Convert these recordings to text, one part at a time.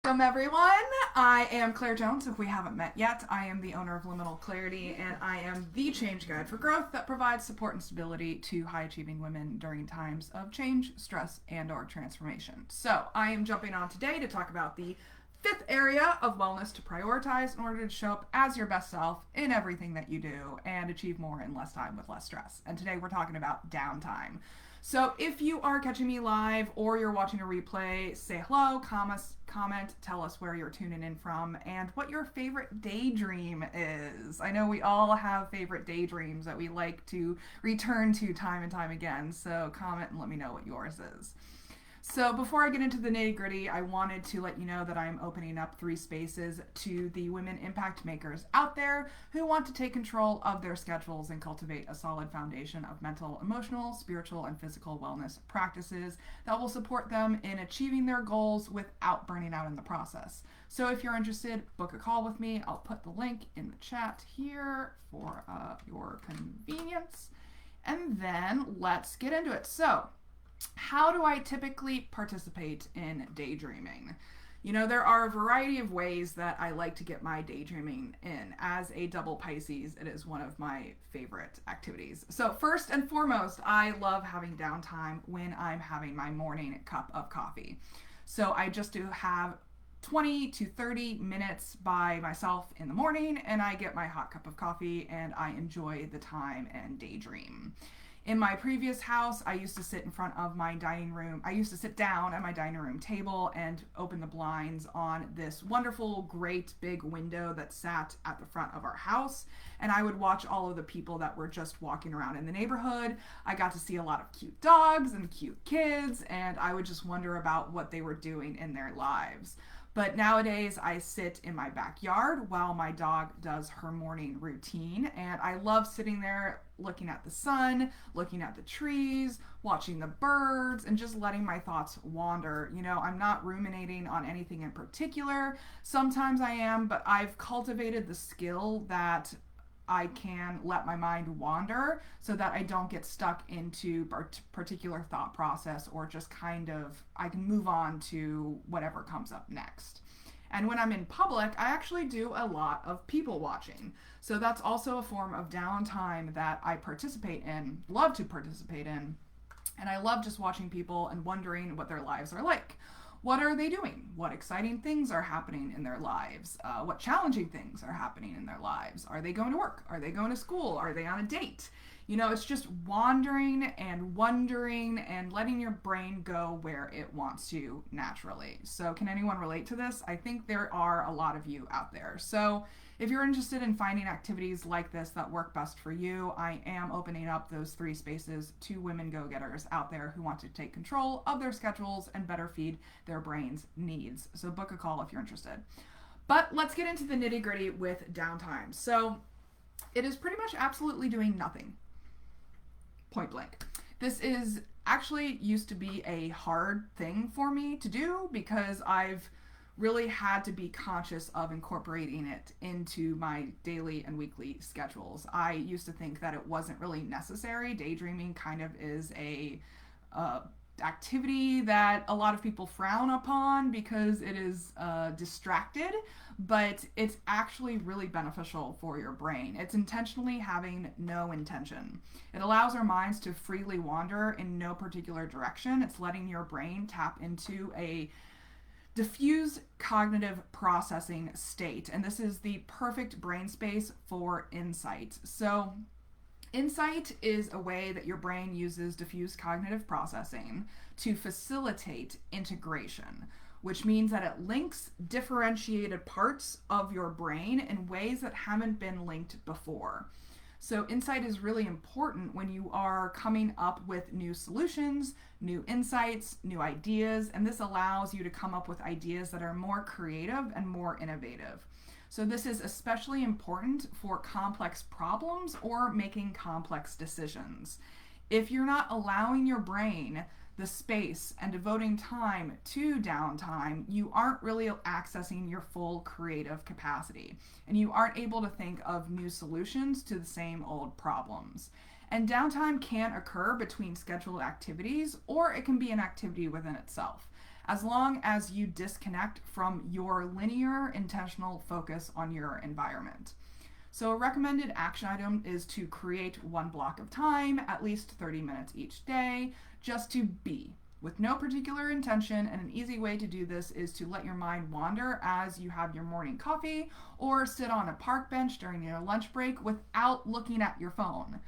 Welcome, everyone. I am Claire Jones. If we haven't met yet, I am the owner of Liminal Clarity, and I am the change guide for growth that provides support and stability to high achieving women during times of change, stress, and/or transformation. So, I am jumping on today to talk about the fifth area of wellness to prioritize in order to show up as your best self in everything that you do and achieve more in less time with less stress. And today we're talking about downtime. So if you are catching me live or you're watching a replay, say hello, comment, tell us where you're tuning in from and what your favorite daydream is. I know we all have favorite daydreams that we like to return to time and time again, so comment and let me know what yours is. So before I get into the nitty gritty, I wanted to let you know that I'm opening up 3 spaces to the women impact makers out there who want to take control of their schedules and cultivate a solid foundation of mental, emotional, spiritual, and physical wellness practices that will support them in achieving their goals without burning out in the process. So if you're interested, book a call with me. I'll put the link in the chat here for your convenience. And then let's get into it. So, how do I typically participate in daydreaming? You know, there are a variety of ways that I like to get my daydreaming in. As a double Pisces, it is one of my favorite activities. So first and foremost, I love having downtime when I'm having my morning cup of coffee. So I just do have 20 to 30 minutes by myself in the morning, and I get my hot cup of coffee and I enjoy the time and daydream. In my previous house, I used to sit in front of my dining room. I used to sit down at my dining room table and open the blinds on this wonderful, great big window that sat at the front of our house. And I would watch all of the people that were just walking around in the neighborhood. I got to see a lot of cute dogs and cute kids, and I would just wonder about what they were doing in their lives. But nowadays, I sit in my backyard while my dog does her morning routine, and I love sitting there looking at the sun, looking at the trees, watching the birds, and just letting my thoughts wander. You know, I'm not ruminating on anything in particular. Sometimes I am, but I've cultivated the skill that I can let my mind wander so that I don't get stuck into a particular thought process, or just kind of I can move on to whatever comes up next. And when I'm in public, I actually do a lot of people watching. So that's also a form of downtime that I participate in, love to participate in. And I love just watching people and wondering what their lives are like. What are they doing? What exciting things are happening in their lives? What challenging things are happening in their lives? Are they going to work? Are they going to school? Are they on a date? You know, it's just wandering and wondering and letting your brain go where it wants to naturally. So, can anyone relate to this? I think there are a lot of you out there. So, if you're interested in finding activities like this that work best for you, I am opening up those 3 spaces to women go-getters out there who want to take control of their schedules and better feed their brain's needs. So book a call if you're interested. But let's get into the nitty-gritty with downtime. So it is pretty much absolutely doing nothing. Point blank. This is actually used to be a hard thing for me to do because I've really had to be conscious of incorporating it into my daily and weekly schedules. I used to think that it wasn't really necessary. Daydreaming kind of is a activity that a lot of people frown upon because it is distracted, but it's actually really beneficial for your brain. It's intentionally having no intention. It allows our minds to freely wander in no particular direction. It's letting your brain tap into a diffuse cognitive processing state, and this is the perfect brain space for insight. So insight is a way that your brain uses diffuse cognitive processing to facilitate integration, which means that it links differentiated parts of your brain in ways that haven't been linked before. So insight is really important when you are coming up with new solutions, new insights, new ideas, and this allows you to come up with ideas that are more creative and more innovative. So this is especially important for complex problems or making complex decisions. If you're not allowing your brain the space and devoting time to downtime, you aren't really accessing your full creative capacity, and you aren't able to think of new solutions to the same old problems. And downtime can occur between scheduled activities, or it can be an activity within itself. as long as you disconnect from your linear intentional focus on your environment. So a recommended action item is to create one block of time, at least 30 minutes each day, just to be, with no particular intention. And an easy way to do this is to let your mind wander as you have your morning coffee or sit on a park bench during your lunch break without looking at your phone.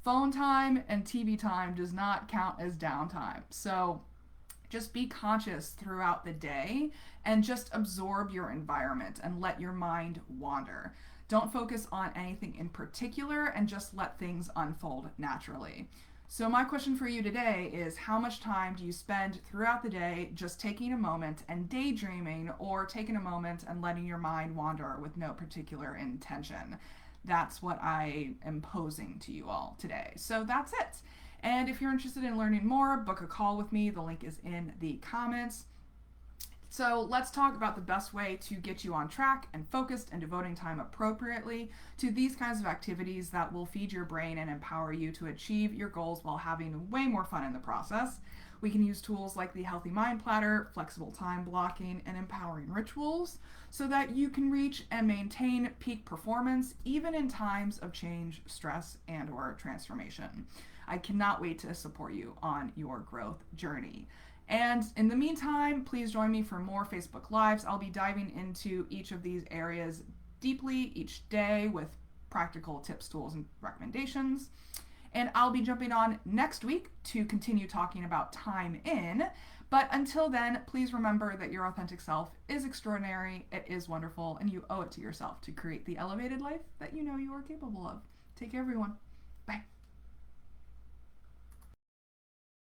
Phone time and TV time does not count as downtime. So just be conscious throughout the day and just absorb your environment and let your mind wander. Don't focus on anything in particular and just let things unfold naturally. So my question for you today is, how much time do you spend throughout the day just taking a moment and daydreaming, or taking a moment and letting your mind wander with no particular intention? That's what I am posing to you all today. So that's it. And if you're interested in learning more, book a call with me. The link is in the comments. So let's talk about the best way to get you on track and focused and devoting time appropriately to these kinds of activities that will feed your brain and empower you to achieve your goals while having way more fun in the process. We can use tools like the Healthy Mind Platter, flexible time blocking, and empowering rituals so that you can reach and maintain peak performance even in times of change, stress, and or transformation. I cannot wait to support you on your growth journey. And in the meantime, please join me for more Facebook Lives. I'll be diving into each of these areas deeply each day with practical tips, tools, and recommendations. And I'll be jumping on next week to continue talking about time in. But until then, please remember that your authentic self is extraordinary, it is wonderful, and you owe it to yourself to create the elevated life that you know you are capable of. Take care, everyone.